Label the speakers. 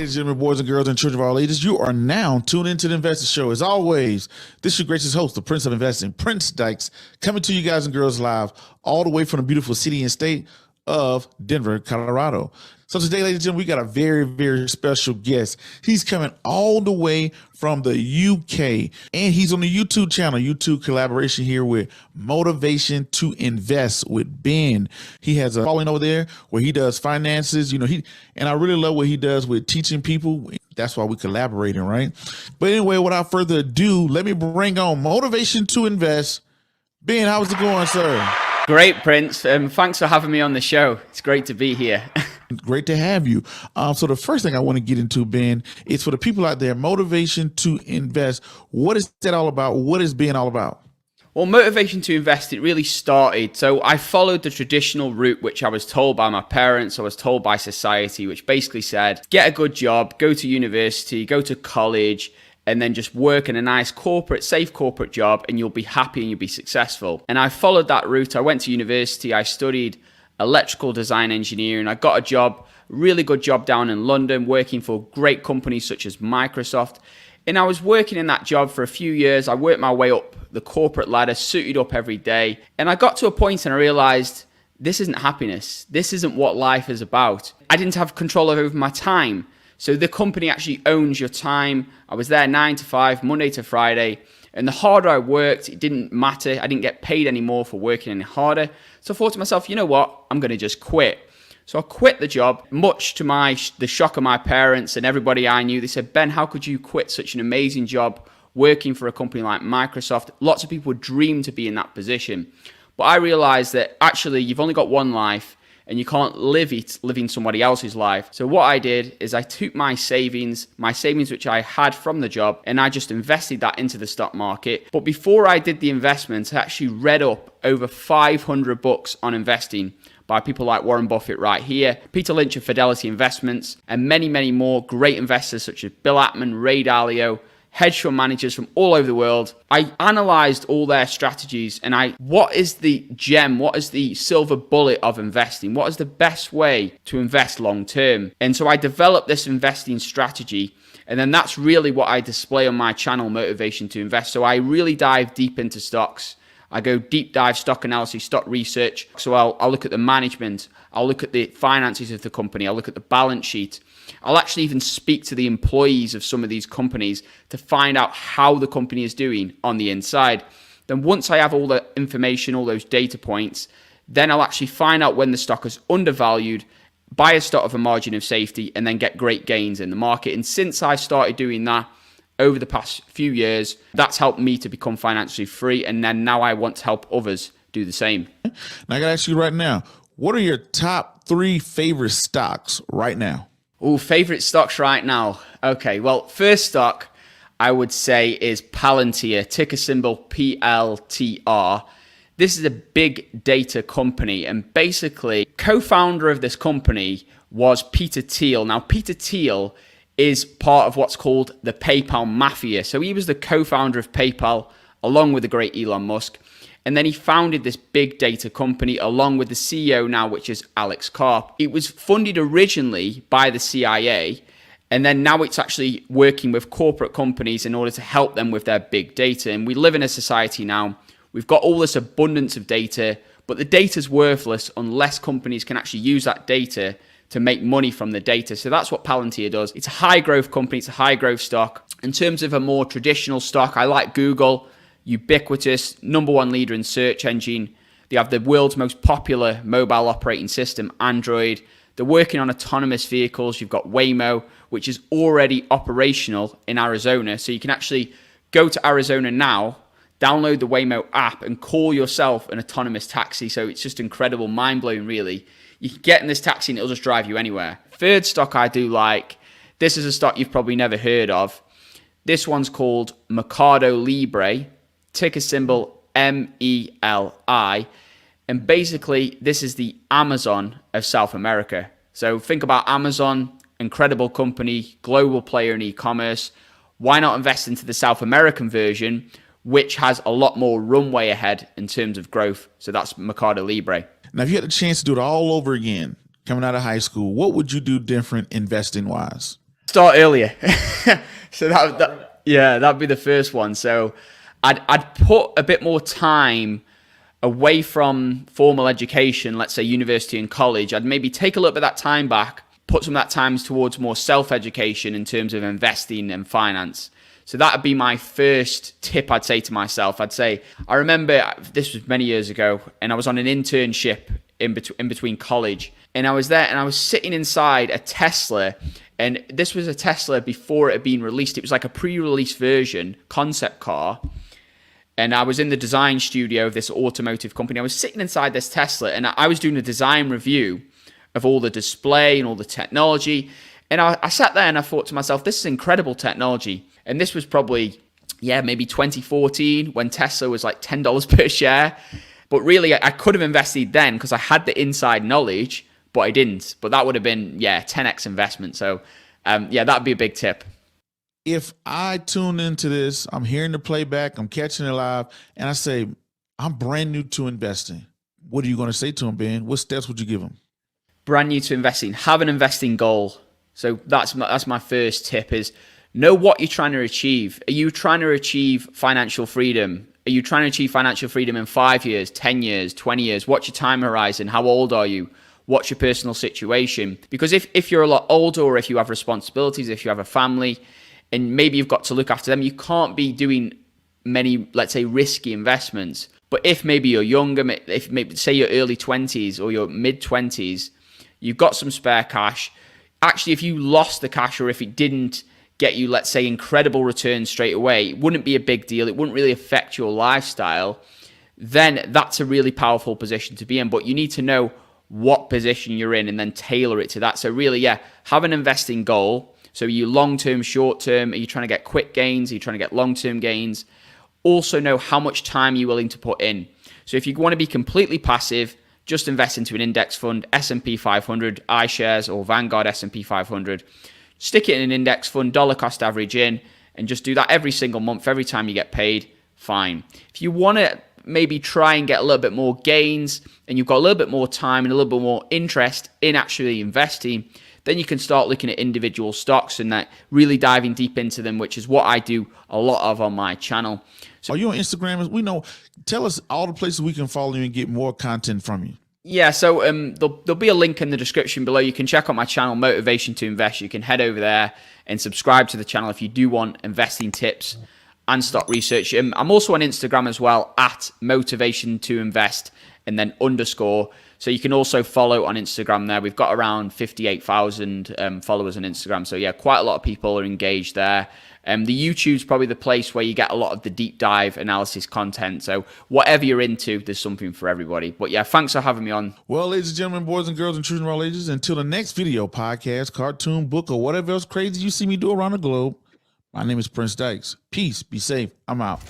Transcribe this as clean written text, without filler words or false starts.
Speaker 1: Ladies and gentlemen, boys and girls, and children of all ages, you are now tuned into the Investor Show. As always, this is your gracious host, the Prince of Investing, Prince Dykes, coming to you guys and girls live all the way from the beautiful city and state of Denver, Colorado. So today, ladies and gentlemen, we got a very, very special guest. He's coming all the way from the UK, and he's on the YouTube channel, YouTube collaboration here with Motivation to Invest with Ben. He has a following over there where he does finances, and I really love what he does with teaching people. That's why we collaborating, right? But anyway, without further ado, let me bring on Motivation to Invest. Ben, how's it going, sir?
Speaker 2: Great, Prince. Thanks for having me on the show. It's great to be here.
Speaker 1: Great to have you. So the first thing I want to get into, Ben, is for the people out there, Motivation to Invest. What is that all about? What is Ben all about?
Speaker 2: Well, Motivation to Invest, it really started. So I followed the traditional route, which I was told by my parents, I was told by society, which basically said, get a good job, go to university, go to college, and then just work in a nice safe corporate job, and you'll be happy and you'll be successful. And I followed that route. I went to university, I studied electrical design engineering. I got a job, really good job down in London, working for great companies such as Microsoft. And I was working in that job for a few years. I worked my way up the corporate ladder, suited up every day. And I got to a point and I realized this isn't happiness. This isn't what life is about. I didn't have control over my time. So the company actually owns your time. I was there 9 to 5, Monday to Friday. And the harder I worked, it didn't matter. I didn't get paid anymore for working any harder. So I thought to myself, you know what? I'm going to just quit. So I quit the job, much to the shock of my parents and everybody I knew. They said, Ben, how could you quit such an amazing job working for a company like Microsoft? Lots of people would dream to be in that position. But I realized that actually you've only got one life, and you can't live living somebody else's life. So what I did is I took my savings which I had from the job, and I just invested that into the stock market. But before I did the investment, I actually read up over 500 books on investing by people like Warren Buffett right here, Peter Lynch of Fidelity Investments, and many, many more great investors such as Bill Ackman, Ray Dalio, hedge fund managers from all over the world. I analyzed all their strategies and what is the gem, what is the silver bullet of investing? What is the best way to invest long term? And so I developed this investing strategy, and then that's really what I display on my channel, Motivation to Invest. So I really dive deep into stocks. I go deep dive stock analysis, stock research. So I'll look at the management, I'll look at the finances of the company, I'll look at the balance sheet. I'll actually even speak to the employees of some of these companies to find out how the company is doing on the inside. Then once I have all the information, all those data points, then I'll actually find out when the stock is undervalued, buy a stock of a margin of safety, and then get great gains in the market. And since I started doing that over the past few years, that's helped me to become financially free. And then now I want to help others do the same.
Speaker 1: Now I got to ask you right now, what are your top 3 favorite stocks right now?
Speaker 2: Oh, favorite stocks right now. Okay, well, first stock I would say is Palantir, ticker symbol PLTR. This is a big data company, and basically co-founder of this company was Peter Thiel. Now, Peter Thiel is part of what's called the PayPal mafia. So he was the co-founder of PayPal along with the great Elon Musk. And then he founded this big data company along with the CEO now, which is Alex Karp. It was funded originally by the CIA, and then now it's actually working with corporate companies in order to help them with their big data. And we live in a society now, we've got all this abundance of data, but the data's worthless unless companies can actually use that data to make money from the data. So that's what Palantir does. It's a high growth company, it's a high growth stock. In terms of a more traditional stock, I like Google. Ubiquitous, #1 leader in search engine. They have the world's most popular mobile operating system, Android. They're working on autonomous vehicles. You've got Waymo, which is already operational in Arizona. So you can actually go to Arizona now, download the Waymo app, and call yourself an autonomous taxi. So it's just incredible, mind-blowing, really. You can get in this taxi and it'll just drive you anywhere. Third stock I do like, this is a stock you've probably never heard of. This one's called Mercado Libre, ticker symbol MELI. And basically, this is the Amazon of South America. So think about Amazon, incredible company, global player in e-commerce. Why not invest into the South American version, which has a lot more runway ahead in terms of growth? So that's Mercado Libre.
Speaker 1: Now, if you had the chance to do it all over again, coming out of high school, what would you do different investing-wise?
Speaker 2: start earlier. So that'd be the first one. So I'd put a bit more time away from formal education, let's say university and college. I'd maybe take a little bit of that time back, put some of that time towards more self-education in terms of investing and finance. So that would be my first tip I'd say to myself. I remember this was many years ago, and I was on an internship in between college, and I was there and I was sitting inside a Tesla, and this was a Tesla before it had been released. It was like a pre-release version, concept car. And I was in the design studio of this automotive company. I was sitting inside this Tesla, and I was doing a design review of all the display and all the technology. And I sat there and I thought to myself, this is incredible technology. And this was probably, maybe 2014 when Tesla was like $10 per share. But really, I could have invested then because I had the inside knowledge, but I didn't. But that would have been, 10x investment. So, that'd be a big tip.
Speaker 1: If I tune into this, I'm hearing the playback, I'm catching it live, and I say, I'm brand new to investing. What are you going to say to them, Ben? What steps would you give them?
Speaker 2: Brand new to investing. Have an investing goal. So that's my first tip is know what you're trying to achieve. Are you trying to achieve financial freedom? Are you trying to achieve financial freedom in 5 years, 10 years, 20 years? What's your time horizon? How old are you? What's your personal situation? Because if you're a lot older, or if you have responsibilities, if you have a family, and maybe you've got to look after them, you can't be doing many, let's say, risky investments. But if maybe you're younger, if maybe say your early 20s or your mid 20s, you've got some spare cash. Actually, if you lost the cash, or if it didn't get you, let's say, incredible returns straight away, it wouldn't be a big deal. It wouldn't really affect your lifestyle. Then that's a really powerful position to be in. But you need to know what position you're in and then tailor it to that. So really, have an investing goal. So are you long-term, short-term? Are you trying to get quick gains? Are you trying to get long-term gains? Also know how much time you're willing to put in. So if you want to be completely passive, just invest into an index fund, S&P 500, iShares, or Vanguard S&P 500. Stick it in an index fund, dollar cost average in, and just do that every single month, every time you get paid, fine. If you want to maybe try and get a little bit more gains, and you've got a little bit more time and a little bit more interest in actually investing, then you can start looking at individual stocks and that really diving deep into them, which is what I do a lot of on my channel. So,
Speaker 1: are you on Instagram? We know. Tell us all the places we can follow you and get more content from you.
Speaker 2: Yeah, so there'll be a link in the description below. You can check out my channel, Motivation to Invest. You can head over there and subscribe to the channel if you do want investing tips and stock research. I'm also on Instagram as well, at Motivation to Invest and then _ So you can also follow on Instagram there. We've got around 58,000 followers on Instagram. So quite a lot of people are engaged there. The YouTube's probably the place where you get a lot of the deep dive analysis content. So whatever you're into, there's something for everybody. But thanks for having me on.
Speaker 1: Well, ladies and gentlemen, boys and girls and children of all ages, until the next video, podcast, cartoon, book, or whatever else crazy you see me do around the globe, my name is Prince Dykes. Peace. Be safe. I'm out.